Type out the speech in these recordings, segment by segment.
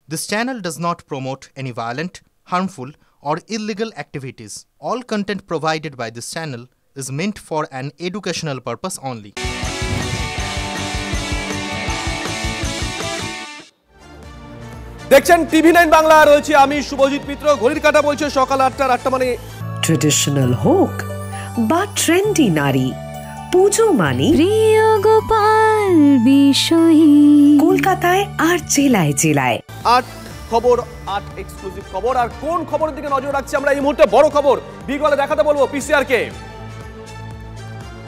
This channel does not promote any violent, harmful, or illegal activities. All content provided by this channel is meant for an educational purpose only. দেখছেন টিভি9 বাংলা, রয়েছে আমি শুভজিৎ মিত্র। ঘড়ির কাঁটা বলছে সকাল 8টা। 8টা মানে ট্রেডিশনাল হোক বা ট্রেন্ডি নারী, পুজো মানে প্রিয় গোপাল বিষয়ী। কলকাতায় আর জেলায় জেলায় 8 খবর, 8 এক্সক্লুসিভ খবর। আর কোন খবরের দিকে নজর রাখছি আমরা এই মুহূর্তে? বড় খবর বিগলে দেখাতে বলবো পিসিআর কে।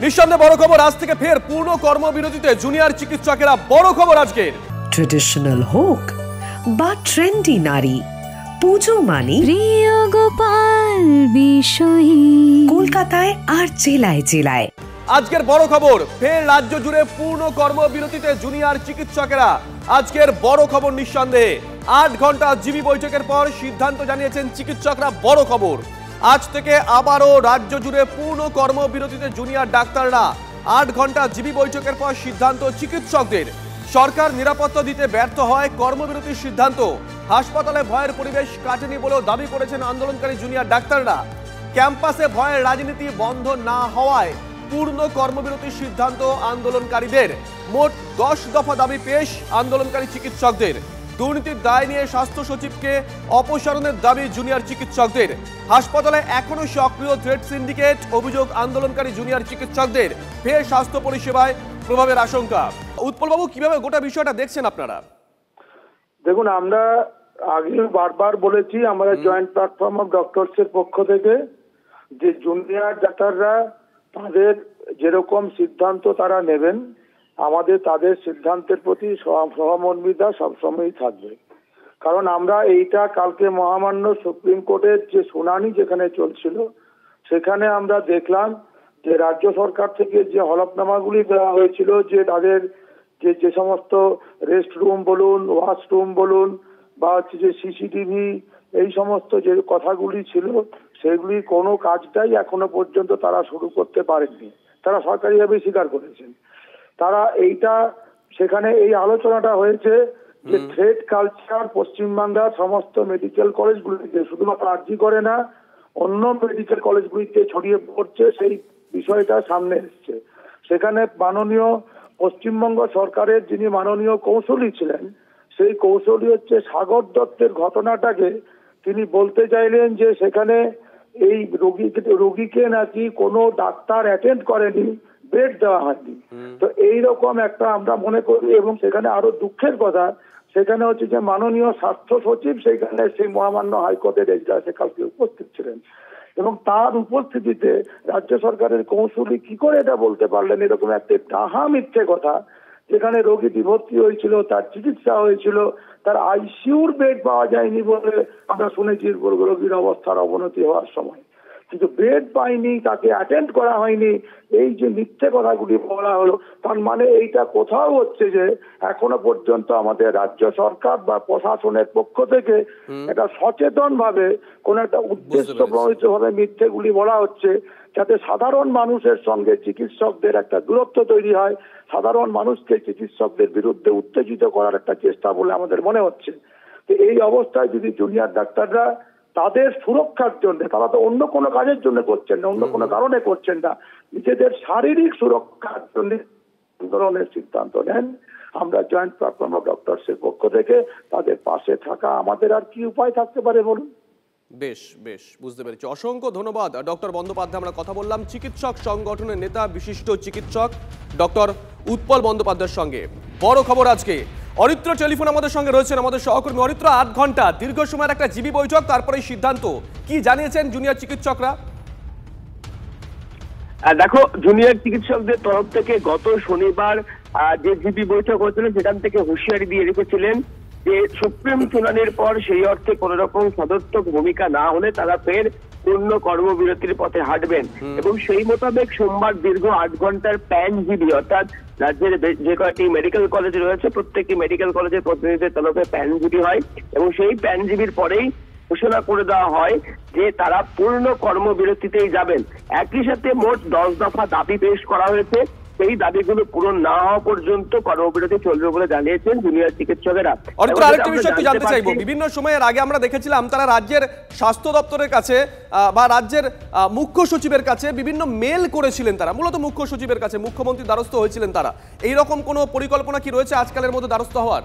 নিঃসন্দেহে বড় খবর, আজ থেকে ফের পূর্ণ কর্মবিরতিতে জুনিয়র চিকিৎসকেরা। বড় খবর আজকের। ট্রেডিশনাল হোক বা ট্রেন্ডি নারী, পুজো মানে প্রিয় গোপাল বিষয়ী। কলকাতায় আর জেলায় জেলায় আজকের বড় খবর, ফের রাজ্য জুড়ে পূর্ণ কর্মবিরতিতে জুনিয়র চিকিৎসকেরা। আজকের বড় খবর নিঃসন্দেহে 8 ঘন্টা জিবি বৈঠকের পর সিদ্ধান্ত জানিয়েছেন চিকিৎসকরা। বড় খবর, আজ থেকে আবারও রাজ্য জুড়ে পূর্ণ কর্মবিরতিতে জুনিয়র ডাক্তাররা। 8 ঘন্টা জিবি বৈঠকের পর সিদ্ধান্ত চিকিৎসকদের। সরকার নিরাপত্তা দিতে ব্যর্থ হয়, কর্মবিরতির সিদ্ধান্ত। হাসপাতালে ভয়ের পরিবেশ কাটেনি বলেও দাবি করেছেন আন্দোলনকারী জুনিয়র ডাক্তাররা। ক্যাম্পাসে ভয়ের রাজনীতি বন্ধ না হওয়ায় পূর্ণ কর্মবিরতির সিদ্ধান্ত আন্দোলনকারীদের। মোট 10 দফা দাবি পেশ আন্দোলনকারী চিকিৎসকদের। দুর্নীতির দায় নিয়ে স্বাস্থ্য সচিবকে অপসারণের দাবি জুনিয়র চিকিৎসকদের। হাসপাতালে এখনো সক্রিয় থ্রেড সিন্ডিকেট, অভিযোগ আন্দোলনকারী জুনিয়র চিকিৎসকদের। ফের স্বাস্থ্য পরিষেবায় প্রভাবের আশঙ্কা। উৎপলবাবু, কিভাবে গোটা বিষয়টা দেখছেন আপনারা? দেখুন, আমরা আগেও বারবার বলেছি আমাদের জয়েন্ট প্ল্যাটফর্ম অফ ডক্টরস এর পক্ষ থেকে যে জুনিয়র ডাক্তাররা তাদের যেরকম সিদ্ধান্ত তারা নেবেন, আমাদের তাদের সিদ্ধান্তের প্রতি সহমর্মিতা সবসময়ই থাকবে। কারণ আমরা এইটা কালকে মহামান্য সুপ্রিম কোর্টের যে শুনানি যেখানে চলছিল, সেখানে আমরা দেখলাম যে রাজ্য সরকার থেকে যে হলফনামাগুলি দেওয়া হয়েছিল, যে তাদের যে সমস্ত রেস্ট রুম বলুন, ওয়াশরুম বলুন, বা হচ্ছে যে সিসিটিভি, এই সমস্ত যে কথাগুলি ছিল, সেগুলি কোনো কাজটাই এখনো পর্যন্ত তারা শুরু করতে পারেননি। তারা সরকারিভাবে স্বীকার করেছেন। তারা এইটা, সেখানে এই আলোচনাটা হয়েছে যে থ্রেড কালচার পশ্চিমবাংলার সমস্ত মেডিকেল কলেজগুলিতে, শুধুমাত্র আরজি করে না, অন্য মেডিকেল কলেজগুলিতে ছড়িয়ে পড়ছে, সেই বিষয়টা সামনে এসছে। সেখানে মাননীয় পশ্চিমবঙ্গ সরকারের যিনি মাননীয় কৌঁসুলি ছিলেন, সেই কৌঁসুলি হচ্ছে সাগর দত্তের ঘটনাটাকে তিনি বলতে চাইলেন যে সেখানে এই রোগীকে নাকি কোনো ডাক্তার অ্যাটেন্ড করেনি, বেড দেওয়া হয়নি। তো এইরকম একটা আমরা মনে করি। এবং সেখানে আরো দুঃখের কথা, সেখানে হচ্ছে যে মাননীয় স্বাস্থ্য সচিব সেখানে সেই মহামান্য হাইকোর্টের এজলাসে কালকে উপস্থিত ছিলেন, এবং তার উপস্থিতিতে রাজ্য সরকারের কৌঁসুলি কি করে এটা বলতে পারলেন এরকম একটা ডাহা মিথ্যে কথা, যেখানে রোগীটি ভর্তি হয়েছিল, তার চিকিৎসা হয়েছিল, তার আইসিইউর বেড পাওয়া যায়নি বলে আমরা শুনেছি রোগীর অবস্থার অবনতি হওয়ার সময়, কিন্তু বেড পাইনি, তাকে অ্যাটেন্ড করা হয়নি। এই যে মিথ্যে কথাগুলি বলা হলো, তার মানে এইটা কোথাও হচ্ছে যে এখনো পর্যন্ত আমাদের রাজ্য সরকার বা প্রশাসনের পক্ষ থেকে এটা সচেতন ভাবে কোন একটা উদ্দেশ্য প্রণোদিত ভাবে মিথ্যেগুলি বলা হচ্ছে, যাতে সাধারণ মানুষের সঙ্গে চিকিৎসকদের একটা দূরত্ব তৈরি হয়, সাধারণ মানুষকে চিকিৎসকদের বিরুদ্ধে উত্তেজিত করার একটা চেষ্টা বলে আমাদের মনে হচ্ছে। তো এই অবস্থায় যদি জুনিয়র ডাক্তাররা তাদের সুরক্ষার জন্য, তারা তো অন্য কোনো কাজের জন্য করছেন না, অন্য কোনো কারণে করছেন না, নিজেদের শারীরিক সুরক্ষার জন্য আন্দোলনের সিদ্ধান্ত নেন, আমরা জয়েন্ট প্ল্যাটফর্ম অফ ডক্টরস এর পক্ষ থেকে তাদের পাশে থাকা আমাদের আর কি উপায় থাকতে পারে বলুন? বেশ বেশ, বুঝতে পেরেছি। অসংখ্য ধন্যবাদ ডক্টর বন্দ্যোপাধ্যায়। আমরা কথা বললাম চিকিৎসক সংগঠনের নেতা, বিশিষ্ট চিকিৎসক ডক্টর উৎপল বন্দ্যোপাধ্যায়ের সঙ্গে। বড় খবর আজকে, অরিত্র টেলিফোন আমাদের সঙ্গে রয়েছেন, আমাদের সহকর্মী অরিত্র। 8 ঘন্টা দীর্ঘ সময়ের একটা জিবি বৈঠক, তারপরে সিদ্ধান্ত কি জানিয়েছেন জুনিয়র চিকিৎসকরা? দেখো, জুনিয়র চিকিৎসকদের তরফ থেকে গত শনিবার যে জিবি বৈঠক হয়েছিল, সেখান থেকে হুঁশিয়ারি দিয়ে রেখেছিলেন যে সুপ্রিম শুনানির পর সেই অর্থে কোন রকম সদর্থক ভূমিকা না হলে তারা ফের পূর্ণ কর্মবিরতির পথে হাঁটবেন। এবং সেই মোতাবেক সোমবার দীর্ঘ 8 ঘন্টার প্যান জিবি, অর্থাৎ রাজ্যের যে কয়েকটি মেডিকেল কলেজ রয়েছে প্রত্যেকটি মেডিকেল কলেজের প্রতিনিধিদের তরফে প্যান জিবি হয়, এবং সেই প্যান জিবির পরেই ঘোষণা করে দেওয়া হয় যে তারা পূর্ণ কর্মবিরতিতেই যাবেন। একই সাথে মোট 10 দফা দাবি পেশ করা হয়েছে। সেই দাবিগুলো পূরণ না হওয়া পর্যন্ত কর্মবিরতি চলবে বলে জানিয়েছেন জুনিয়র চিকিৎসকেরা। অরিত্র, আরেকটা বিষয় একটু জানতে চাইবো, বিভিন্ন সময়ের আগে আমরা দেখেছিলাম তারা রাজ্যের স্বাস্থ্য দপ্তরের কাছে বা রাজ্যের মুখ্য সচিবের কাছে বিভিন্ন মেল করেছিলেন, তারা মূলত মুখ্য সচিবের কাছে মুখ্যমন্ত্রীর দ্বারস্থ হয়েছিলেন তারা। এইরকম কোনো পরিকল্পনা কি রয়েছে আজকালের মধ্যে দ্বারস্থ হওয়ার?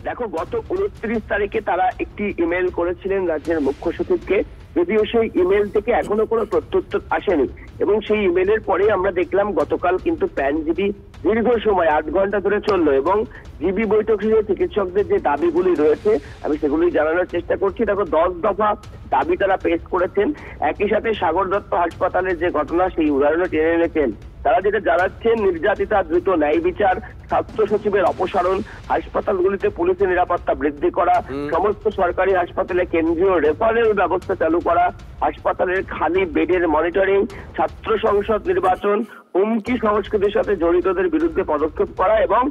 দেখো, গত 29 তারিখে তারা একটি ইমেল করেছিলেন রাজ্যের মুখ্য সচিবকে, যদিও সেই ইমেল থেকে এখনো কোনো প্রত্যুত্তর আসেনি। এবং সেই ইমেলের পরে আমরা দেখলাম গতকাল কিন্তু প্যানজিবি দীর্ঘ সময় 8 ঘন্টা ধরে চললো এবং জিবি বৈঠক শেষে চিকিৎসকদের যে দাবিগুলি রয়েছে আমি সেগুলি জানানোর চেষ্টা করছি। দেখো, 10 দফা দাবি তারা পেশ করেছেন। একই সাথে সাগর দত্ত হাসপাতালের যে ঘটনা সেই উদাহরণও টেনে এনেছেন। তারা যেটা জানাচ্ছেন, নির্যাতিতা দ্রুত ন্যায় বিচার, স্বাস্থ্য সচিবের অপসারণ, হাসপাতালগুলিতে পুলিশের নিরাপত্তা বৃদ্ধি করা, সমস্ত সরকারি হাসপাতালে কেন্দ্রীয় রেফারেল ব্যবস্থা চালু করা, হাসপাতালের খালি বেডের মনিটরিং, ছাত্র সংসদ নির্বাচন, হুমকি সংস্কৃতির সাথে জড়িতদের বিরুদ্ধে পদক্ষেপ করা এবং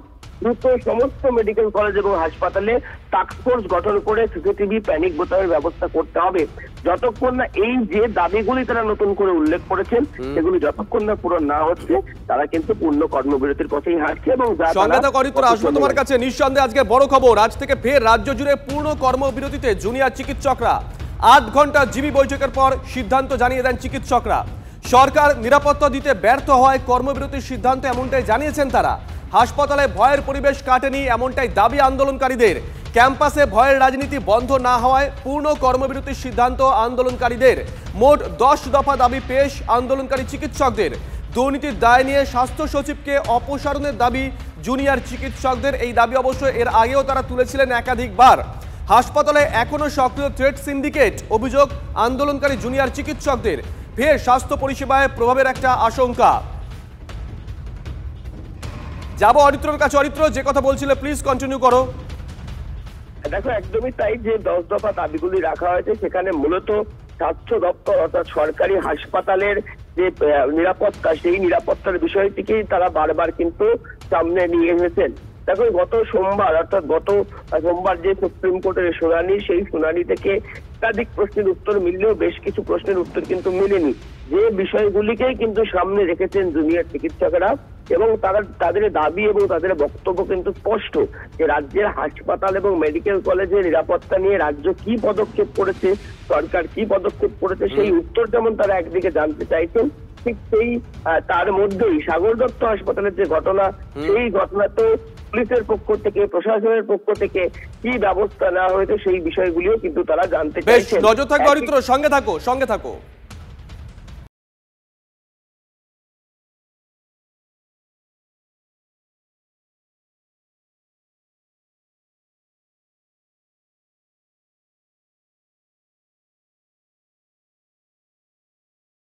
দ্রুত সমস্ত মেডিকেল কলেজ এবং হাসপাতালে টাস্কফোর্স গঠন করে সিসিটিভি প্যানিক বোতামের ব্যবস্থা করতে হবে। যতক্ষণ না এই যে দাবিগুলি তারা নতুন করে উল্লেখ করেছেন সেগুলি যতক্ষণ না পূরণ না হচ্ছে তারা কিন্তু পূর্ণ কর্মবিরতির পথেই হাঁটছে। এবং আসবো তোমার কাছে, নিঃসন্দেহে আজকে বড় খবর, আজ থেকে ফের রাজ্য জুড়ে পূর্ণ কর্মবিরতিতে জুনিয়র চিকিৎসকরা। 8 ঘন্টা জিবি বৈঠকের পর সিদ্ধান্ত জানিয়ে দেন চিকিৎসকরা। সরকার নিরাপত্তা দিতে ব্যর্থ হয় কর্মবিরতির সিদ্ধান্ত এমনটাই জানিয়েছেন তারা। হাসপাতালে ভয়ের পরিবেশ কাটেনি এমনটাই দাবি আন্দোলনকারীদের। ক্যাম্পাসে ভয়ের রাজনীতি বন্ধ না হওয়ায় পূর্ণ কর্মবিরতির সিদ্ধান্ত আন্দোলনকারীদের। মোট 10 দফা দাবি পেশ আন্দোলনকারী চিকিৎসকদের। দুর্নীতির দায় নিয়ে স্বাস্থ্য সচিবকে অপসারণের দাবি জুনিয়র চিকিৎসকদের। এই দাবি অবশ্য এর আগেও তারা তুলেছিলেন একাধিকবার। হাসপাতালে এখনো সক্রিয় ট্রেড সিন্ডিকেট, অভিযোগ আন্দোলনকারী জুনিয়র চিকিৎসকদের। ফের স্বাস্থ্য পরিষেবায় প্রভাবের একটা আশঙ্কা। যাবো অরিত্রর কাছে। অরিত্র, যে কথা বলছিলে প্লিজ কন্টিনিউ করো। দেখো, একদমই তাই, যে 10 দফা দাবিগুলি রাখা হয়েছে সেখানে মূলত স্বাস্থ্য দপ্তর অর্থাৎ সরকারি হাসপাতালের যে নিরাপত্তা, সেই নিরাপত্তার বিষয়টিকেই তারা বারবার কিন্তু সামনে নিয়ে এসেছেন। দেখো, গত সোমবার যে সুপ্রিম কোর্টের শুনানি, সেই শুনানি থেকে একাধিক প্রশ্নের উত্তর মিললেও বেশ কিছু প্রশ্নের উত্তর কিন্তু মেলেনি। যে বিষয়গুলিকেই কিন্তু সামনে রেখেছেন জুনিয়র চিকিৎসকরা এবং তাদের দাবি এবং তাদের বক্তব্য কিন্তু স্পষ্ট যে রাজ্যের হাসপাতাল এবং মেডিকেল কলেজের নিরাপত্তা নিয়ে রাজ্য কি পদক্ষেপ করেছে, সরকার কি পদক্ষেপ করেছে, সেই উত্তর যেমন তারা একদিকে জানতে চাইছেন, ঠিক সেই তার মধ্যেই সাগর দত্ত হাসপাতালের যে ঘটনা, সেই ঘটনাতে পুলিশের পক্ষ থেকে, প্রশাসনের পক্ষ থেকে কি ব্যবস্থা নেওয়া হয়েছে সেই বিষয়গুলিও কিন্তু তারা জানতে চাইছেন। নজর থাকবে অরিত্র, সঙ্গে থাকো।